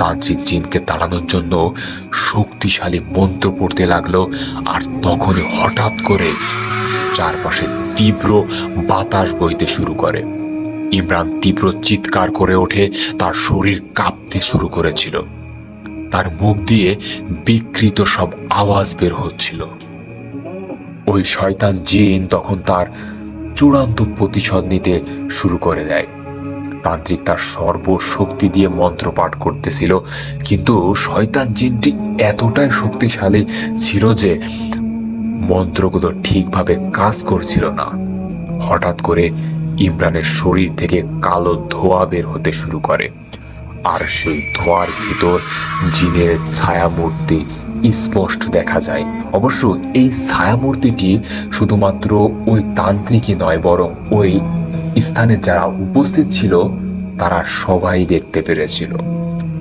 তান্ত্রিক জিনকে তাড়ানোর জন্য শক্তিশালী মন্ত্র পড়তে লাগলো। আর তখনই হঠাৎ করে চারপাশে তীব্র বাতাস বইতে শুরু করে। ইমরান তীব্র চিৎকার করে ওঠে, তার শরীর কাঁপতে শুরু করেছিল, তার মুখ দিয়ে বিকৃত সব আওয়াজ বের হচ্ছিল। ওই শয়তান জিন তখন তার চূড়ান্ত প্রতিশোধ নিতে শুরু করে দেয়। তান্ত্রিক তার সর্বশক্তি দিয়ে মন্ত্র পাঠ করতেছিল, কিন্তু শয়তান জিনটি এতটাই শক্তিশালী ছিল যে মন্ত্রগুলো ঠিকভাবে কাজ করছিল না। হঠাৎ করে ইমরানের শরীর থেকে কালো ধোঁয়া বের হতে শুরু করে, আর সেই ধোঁয়ার ভিতর জিনের ছায়ামূর্তি স্পষ্ট দেখা যায়। অবশ্য এই ছায়ামূর্তিটি শুধুমাত্র ওই তান্ত্রিকই নয়, বরং ওই স্থানে যারা উপস্থিত ছিল তারা সবাই দেখতে পেরেছিল।